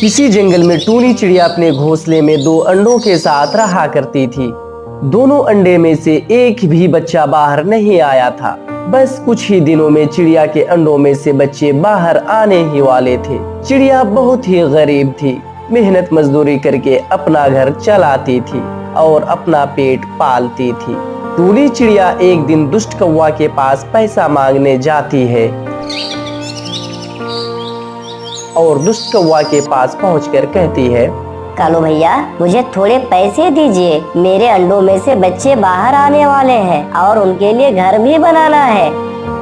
किसी जंगल में टूनी चिड़िया अपने घोंसले में दो अंडों के साथ रहा करती थी। दोनों अंडे में से एक भी बच्चा बाहर नहीं आया था। बस कुछ ही दिनों में चिड़िया के अंडों में से बच्चे बाहर आने ही वाले थे। चिड़िया बहुत ही गरीब थी, मेहनत मजदूरी करके अपना घर चलाती थी और अपना पेट पालती थी। टूनी चिड़िया एक दिन दुष्ट कौवा के पास पैसा मांगने जाती है और दुष्ट कौवा के पास पहुंचकर कहती है, कालू भैया, मुझे थोड़े पैसे दीजिए। मेरे अंडों में से बच्चे बाहर आने वाले हैं और उनके लिए घर भी बनाना है।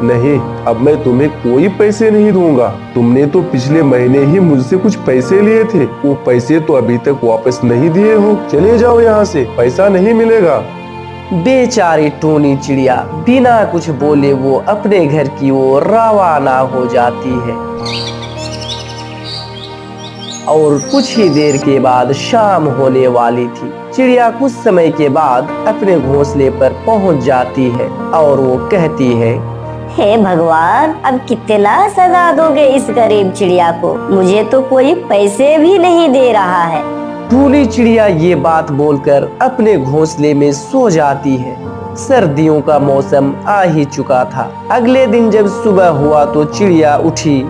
नहीं, अब मैं तुम्हें कोई पैसे नहीं दूंगा। तुमने तो पिछले महीने ही मुझसे कुछ पैसे लिए थे। वो पैसे तो अभी तक वापस नहीं दिए हो। चले जाओ यहाँ से, पैसा नहीं मिलेगा। बेचारी टूनी चिड़िया बिना कुछ बोले वो अपने घर की ओर रवाना हो जाती है और कुछ ही देर के बाद शाम होने वाली थी। चिड़िया कुछ समय के बाद अपने घोंसले पर पहुंच जाती है और वो कहती है, हे भगवान, अब कितना सजा दोगे इस गरीब चिड़िया को? मुझे तो कोई पैसे भी नहीं दे रहा है। टूनी चिड़िया ये बात बोलकर अपने घोंसले में सो जाती है। सर्दियों का मौसम आ ही चुका था। अगले दिन जब सुबह हुआ तो चिड़िया उठी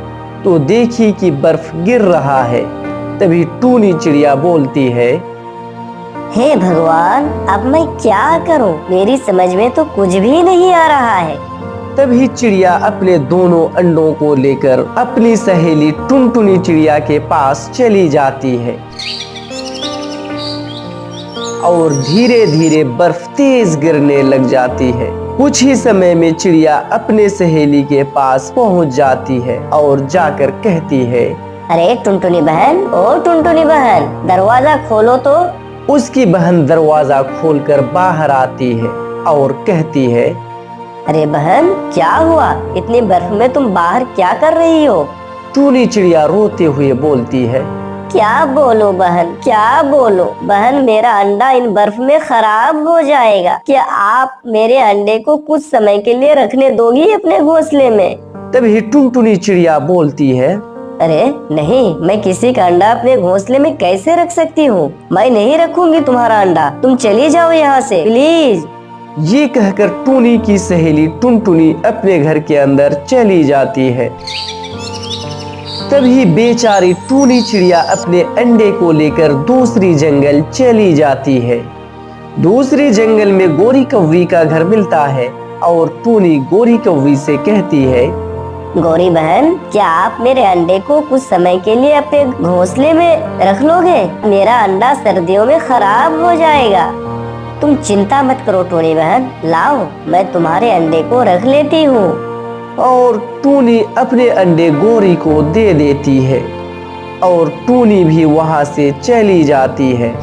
तो देखी कि बर्फ गिर रहा है। तभी टूनी चिड़िया बोलती है, हे भगवान, अब मैं क्या करूं? मेरी समझ में तो कुछ भी नहीं आ रहा है। तभी चिड़िया अपने दोनों अंडों को लेकर अपनी सहेली टुनटुनी चिड़िया के पास चली जाती है और धीरे धीरे बर्फ तेज गिरने लग जाती है। कुछ ही समय में चिड़िया अपने सहेली के पास पहुंच जाती है और जाकर कहती है, अरे टुनटुनी बहन, ओ टुनटुनी बहन, दरवाजा खोलो तो। उसकी बहन दरवाजा खोलकर बाहर आती है और कहती है, अरे बहन, क्या हुआ? इतनी बर्फ में तुम बाहर क्या कर रही हो? टूनी चिड़िया रोते हुए बोलती है, क्या बोलो बहन, क्या बोलो बहन, मेरा अंडा इन बर्फ में खराब हो जाएगा। क्या आप मेरे अंडे को कुछ समय के लिए रखने दोगी अपने घोंसले में? तभी टुनटुनी चिड़िया बोलती है, अरे नहीं, मैं किसी का अंडा अपने घोंसले में कैसे रख सकती हूँ? मैं नहीं रखूंगी तुम्हारा अंडा। तुम चली जाओ यहाँ से प्लीज। ये कहकर टूनी की सहेली टुनटुनी अपने घर के अंदर चली जाती है। तभी बेचारी टूनी चिड़िया अपने अंडे को लेकर दूसरी जंगल चली जाती है। दूसरी जंगल में गोरी कौवी का घर मिलता है और टूनी गोरी कौवी से कहती है, गोरी बहन, क्या आप मेरे अंडे को कुछ समय के लिए अपने घोंसले में रख लोगे? मेरा अंडा सर्दियों में खराब हो जाएगा। तुम चिंता मत करो टूनी बहन, लाओ, मैं तुम्हारे अंडे को रख लेती हूँ। और टूनी अपने अंडे गोरी को दे देती है और टूनी भी वहां से चली जाती है।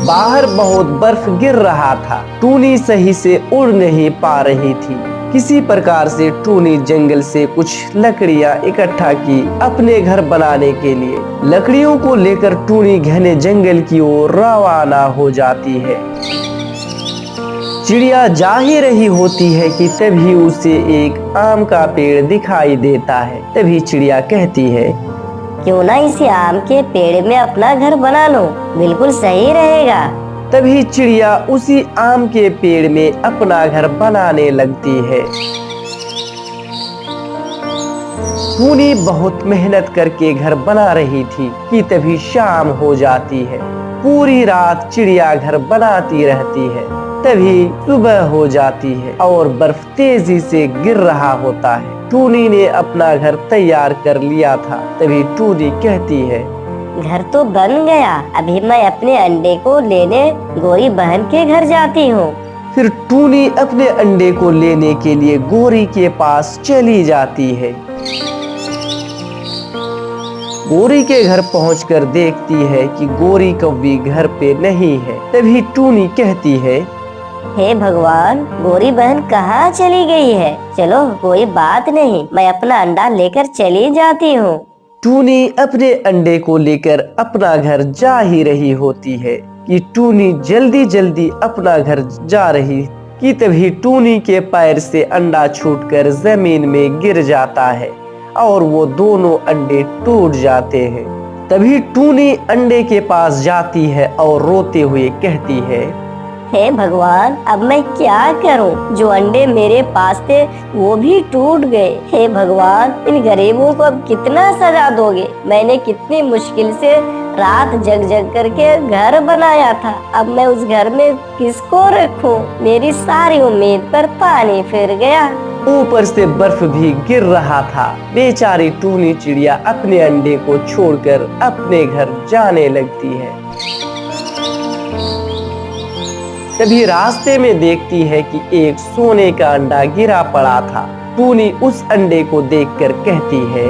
बाहर बहुत बर्फ गिर रहा था। टूनी सही से उड़ नहीं पा रही थी। किसी प्रकार से टूनी जंगल से कुछ लकड़ियां इकट्ठा की अपने घर बनाने के लिए। लकड़ियों को लेकर टूनी घने जंगल की ओर रवाना हो जाती है। चिड़िया जा ही रही होती है कि तभी उसे एक आम का पेड़ दिखाई देता है। तभी चिड़िया कहती है, क्यों ना इसी आम के पेड़ में अपना घर बना लो, बिल्कुल सही रहेगा। तभी चिड़िया उसी आम के पेड़ में अपना घर बनाने लगती है। टूनी बहुत मेहनत करके घर बना रही थी कि तभी शाम हो जाती है। पूरी रात चिड़िया घर बनाती रहती है। तभी सुबह हो जाती है और बर्फ तेजी से गिर रहा होता है। टूनी ने अपना घर तैयार कर लिया था। तभी टूनी कहती है, घर तो बन गया, अभी मैं अपने अंडे को लेने गोरी बहन के घर जाती हूँ। फिर टूनी अपने अंडे को लेने के लिए गोरी के पास चली जाती है। गोरी के घर पहुंचकर देखती है कि गोरी कौवी घर पे नहीं है। तभी टूनी कहती है, हे भगवान, गोरी बहन कहाँ चली गई है? चलो कोई बात नहीं, मैं अपना अंडा लेकर चली जाती हूँ। टूनी अपने अंडे को लेकर अपना घर जा ही रही होती है कि टूनी जल्दी जल्दी अपना घर जा रही कि तभी टूनी के पैर से अंडा छूटकर जमीन में गिर जाता है और वो दोनों अंडे टूट जाते हैं। तभी टूनी अंडे के पास जाती है और रोते हुए कहती है, हे भगवान, अब मैं क्या करूं? जो अंडे मेरे पास थे वो भी टूट गए। हे भगवान, इन गरीबों को अब कितना सजा दोगे? मैंने कितनी मुश्किल से रात जग जग करके घर बनाया था। अब मैं उस घर में किसको रखूं? मेरी सारी उम्मीद पर पानी फिर गया। ऊपर से बर्फ भी गिर रहा था। बेचारी टूनी चिड़िया अपने अंडे को छोड़कर अपने घर जाने लगती है। तभी रास्ते में देखती है कि एक सोने का अंडा गिरा पड़ा था। टूनी उस अंडे को देखकर कहती है,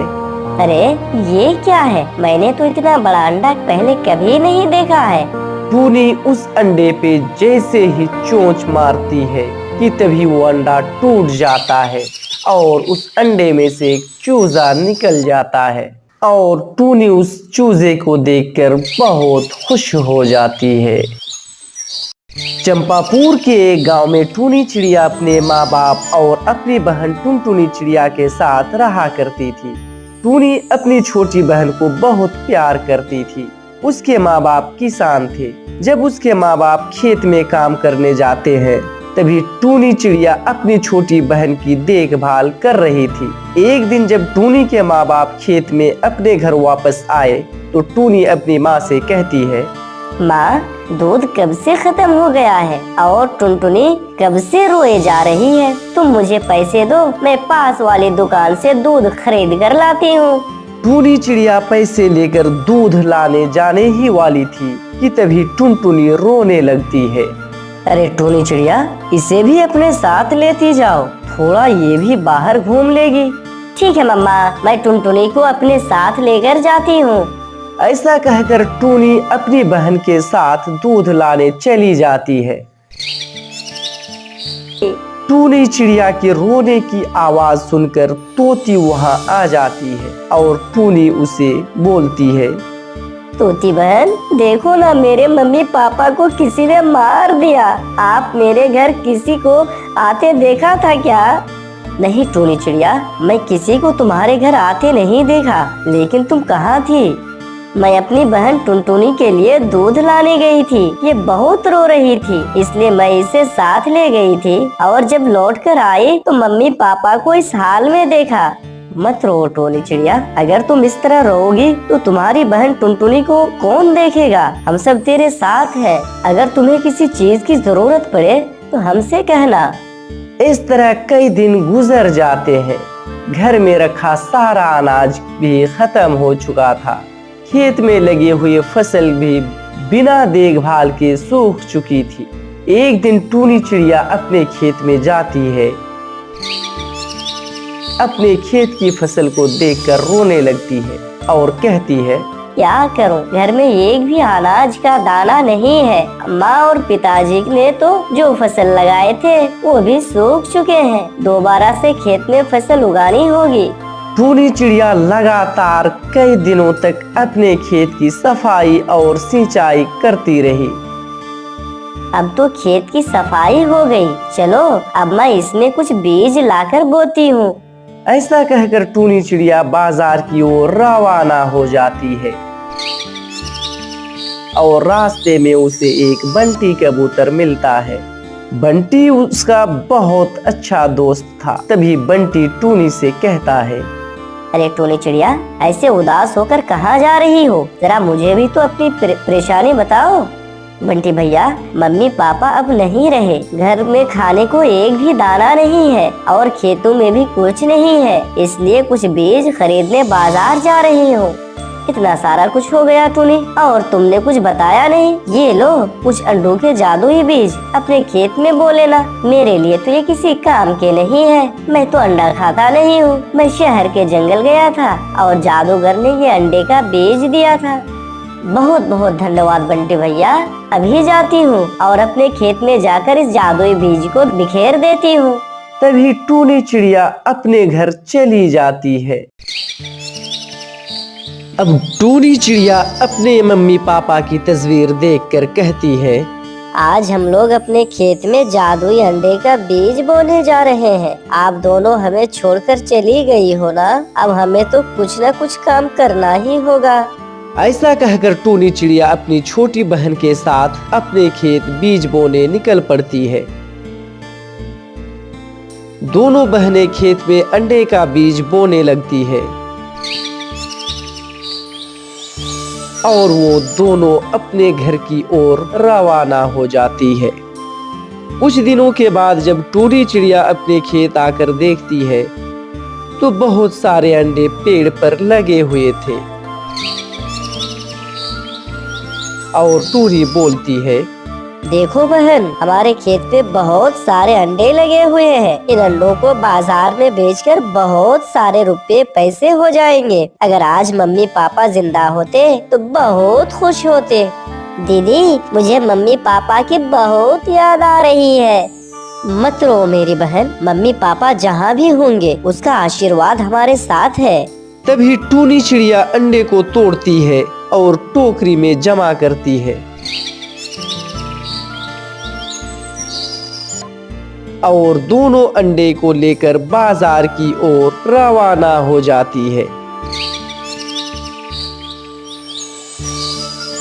अरे ये क्या है? मैंने तो इतना बड़ा अंडा पहले कभी नहीं देखा है। टूनी उस अंडे पे जैसे ही चोंच मारती है कि तभी वो अंडा टूट जाता है और उस अंडे में से एक चूजा निकल जाता है और टूनी उस चूजे को देखकर बहुत खुश हो जाती है। चंपापुर के एक गांव में टूनी चिड़िया अपने माँ बाप और अपनी बहन टुनटुनी चिड़िया के साथ रहा करती थी। टूनी अपनी छोटी बहन को बहुत प्यार करती थी। उसके माँ बाप किसान थे। जब उसके माँ बाप खेत में काम करने जाते हैं तभी टूनी चिड़िया अपनी छोटी बहन की देखभाल कर रही थी। एक दिन जब टूनी के माँ बाप खेत में अपने घर वापस आए तो टूनी अपनी माँ से कहती है, माँ, दूध कब से खत्म हो गया है और टुनटुनी कब से रोए जा रही है। तुम मुझे पैसे दो, मैं पास वाली दुकान से दूध खरीद कर लाती हूँ। टूनी चिड़िया पैसे लेकर दूध लाने जाने ही वाली थी कि तभी टुनटुनी रोने लगती है। अरे टूनी चिड़िया, इसे भी अपने साथ लेती जाओ, थोड़ा ये भी बाहर घूम लेगी। ठीक है मम्मा, मैं टुनटुनी को अपने साथ लेकर जाती हूँ। ऐसा कहकर टूनी अपनी बहन के साथ दूध लाने चली जाती है। टूनी चिड़िया के रोने की आवाज सुनकर तोती वहां आ जाती है और टूनी उसे बोलती है, तोती बहन, देखो ना, मेरे मम्मी पापा को किसी ने मार दिया। आप मेरे घर किसी को आते देखा था क्या? नहीं टूनी चिड़िया, मैं किसी को तुम्हारे घर आते नहीं देखा, लेकिन तुम कहाँ थी? मैं अपनी बहन टुनटुनी के लिए दूध लाने गई थी। ये बहुत रो रही थी, इसलिए मैं इसे साथ ले गई थी और जब लौट कर आई तो मम्मी पापा को इस हाल में देखा। मत रो टूनी चिड़िया, अगर तुम इस तरह रोगी तो तुम्हारी बहन टुनटुनी को कौन देखेगा? हम सब तेरे साथ हैं। अगर तुम्हें किसी चीज की जरूरत पड़े तो हमसे कहना। इस तरह कई दिन गुजर जाते हैं। घर में रखा सारा अनाज भी खत्म हो चुका था। खेत में लगी हुई फसल भी बिना देखभाल के सूख चुकी थी। एक दिन टूनी चिड़िया अपने खेत में जाती है। अपने खेत की फसल को देखकर रोने लगती है और कहती है, क्या करूं? घर में एक भी अनाज का दाना नहीं है। माँ और पिताजी ने तो जो फसल लगाए थे वो भी सूख चुके हैं। दोबारा से खेत में फसल उगानी होगी। टूनी चिड़िया लगातार कई दिनों तक अपने खेत की सफाई और सिंचाई करती रही। अब तो खेत की सफाई हो गई, चलो अब मैं इसमें कुछ बीज लाकर बोती हूँ। ऐसा कहकर टूनी चिड़िया बाजार की ओर रवाना हो जाती है और रास्ते में उसे एक बंटी कबूतर मिलता है। बंटी उसका बहुत अच्छा दोस्त था। तभी बंटी टूनी से कहता है, अरे टूनी चिड़िया, ऐसे उदास होकर कहाँ जा रही हो? जरा मुझे भी तो अपनी परेशानी बताओ। बंटी भैया, मम्मी पापा अब नहीं रहे, घर में खाने को एक भी दाना नहीं है और खेतों में भी कुछ नहीं है, इसलिए कुछ बीज खरीदने बाजार जा रही हूँ। इतना सारा कुछ हो गया टूनी, और तुमने कुछ बताया नहीं। ये लो कुछ अंडों के जादुई बीज, अपने खेत में बो लेना। मेरे लिए तो ये किसी काम के नहीं है। मैं तो अंडा खाता नहीं हूँ। मैं शहर के जंगल गया था और जादूगर ने ये अंडे का बीज दिया था। बहुत बहुत धन्यवाद बंटी भैया। अभी जाती हूँ और अपने खेत में जाकर इस जादुई बीज को बिखेर देती हूँ। तभी टूनी चिड़िया अपने घर चली जाती है। अब टूनी चिड़िया अपने मम्मी पापा की तस्वीर देखकर कहती है, आज हम लोग अपने खेत में जादुई अंडे का बीज बोने जा रहे हैं। आप दोनों हमें छोड़कर चली गई हो ना, अब हमें तो कुछ न कुछ काम करना ही होगा। ऐसा कहकर टूनी चिड़िया अपनी छोटी बहन के साथ अपने खेत बीज बोने निकल पड़ती है। दोनों बहनें खेत में अंडे का बीज बोने लगती है और वो दोनों अपने घर की ओर रवाना हो जाती है। कुछ दिनों के बाद जब टूनी चिड़िया अपने खेत आकर देखती है तो बहुत सारे अंडे पेड़ पर लगे हुए थे और टूनी बोलती है, देखो बहन, हमारे खेत पे बहुत सारे अंडे लगे हुए हैं। इन अंडों को बाजार में बेचकर बहुत सारे रुपए पैसे हो जाएंगे। अगर आज मम्मी पापा जिंदा होते तो बहुत खुश होते। दीदी, मुझे मम्मी पापा की बहुत याद आ रही है। मत रो मेरी बहन, मम्मी पापा जहाँ भी होंगे उसका आशीर्वाद हमारे साथ है। तभी टूनी चिड़िया अंडे को तोड़ती है और टोकरी में जमा करती है और दोनों अंडे को लेकर बाजार की ओर रवाना हो जाती है।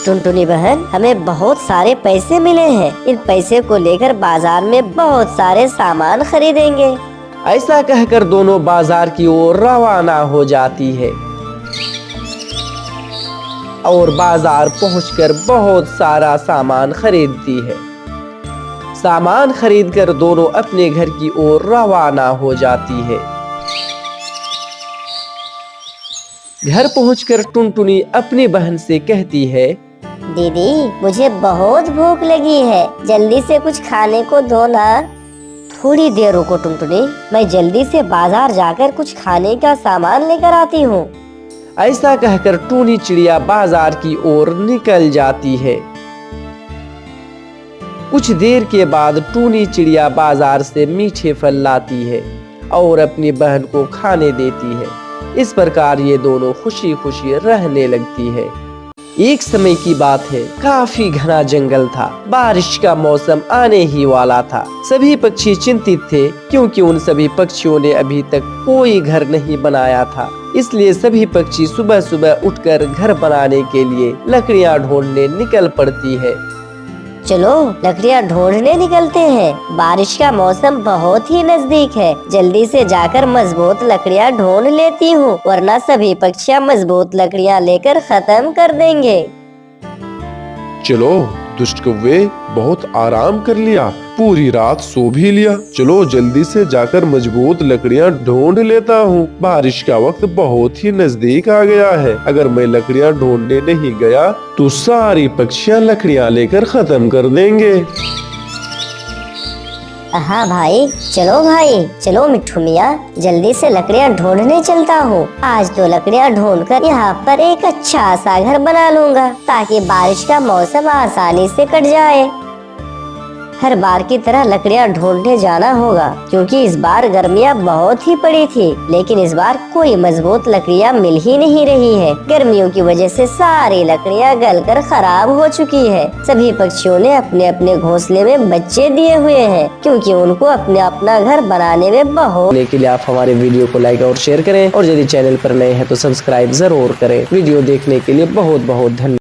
टुनटुनी बहन, हमें बहुत सारे पैसे मिले हैं। इन पैसे को लेकर बाजार में बहुत सारे सामान खरीदेंगे। ऐसा कहकर दोनों बाजार की ओर रवाना हो जाती है और बाजार पहुंचकर बहुत सारा सामान खरीदती है। सामान खरीदकर दोनों अपने घर की ओर रवाना हो जाती है। घर पहुंचकर टुनटुनी अपनी बहन से कहती है, दीदी, मुझे बहुत भूख लगी है, जल्दी से कुछ खाने को दो ना। थोड़ी देर रुको टुनटुनी, मैं जल्दी से बाजार जाकर कुछ खाने का सामान लेकर आती हूँ। ऐसा कहकर टूनी चिड़िया बाजार की ओर निकल जाती है। कुछ देर के बाद टूनी चिड़िया बाजार से मीठे फल लाती है और अपनी बहन को खाने देती है। इस प्रकार ये दोनों खुशी खुशी रहने लगती है। एक समय की बात है, काफी घना जंगल था। बारिश का मौसम आने ही वाला था। सभी पक्षी चिंतित थे क्योंकि उन सभी पक्षियों ने अभी तक कोई घर नहीं बनाया था। इसलिए सभी पक्षी सुबह सुबह उठकर घर बनाने के लिए लकड़ियां ढूंढने निकल पड़ती है। चलो लकड़ियाँ ढूंढने निकलते हैं। बारिश का मौसम बहुत ही नजदीक है। जल्दी से जाकर मजबूत लकड़ियाँ ढूंढ लेती हूँ, वरना सभी पक्षियाँ मजबूत लकड़ियाँ लेकर खत्म कर देंगे। चलो दुष्ट कौवे, बहुत आराम कर लिया, पूरी रात सो भी लिया। चलो जल्दी से जाकर मजबूत लकड़ियाँ ढूंढ लेता हूँ। बारिश का वक्त बहुत ही नजदीक आ गया है। अगर मैं लकड़ियाँ ढूंढने नहीं गया तो सारी पक्षियाँ लकड़ियाँ लेकर खत्म कर देंगे। हाँ भाई, चलो मिट्ठू मियाँ, जल्दी से लकड़ियाँ ढूंढने चलता हूँ। आज तो लकड़ियाँ ढूंढकर यहाँ पर एक अच्छा सा घर बना लूंगा ताकि बारिश का मौसम आसानी से कट जाए। हर बार की तरह लकड़ियाँ ढूंढने जाना होगा क्योंकि इस बार गर्मियाँ बहुत ही पड़ी थी, लेकिन इस बार कोई मजबूत लकड़ियाँ मिल ही नहीं रही है। गर्मियों की वजह से सारी लकड़ियाँ गलकर खराब हो चुकी है। सभी पक्षियों ने अपने अपने घोंसले में बच्चे दिए हुए हैं क्योंकि उनको अपने अपना घर बनाने में बहुत। के लिए आप हमारे वीडियो को लाइक और शेयर करें और यदि चैनल पर नए हैं तो सब्सक्राइब जरूर करें। वीडियो देखने के लिए बहुत बहुत धन्यवाद।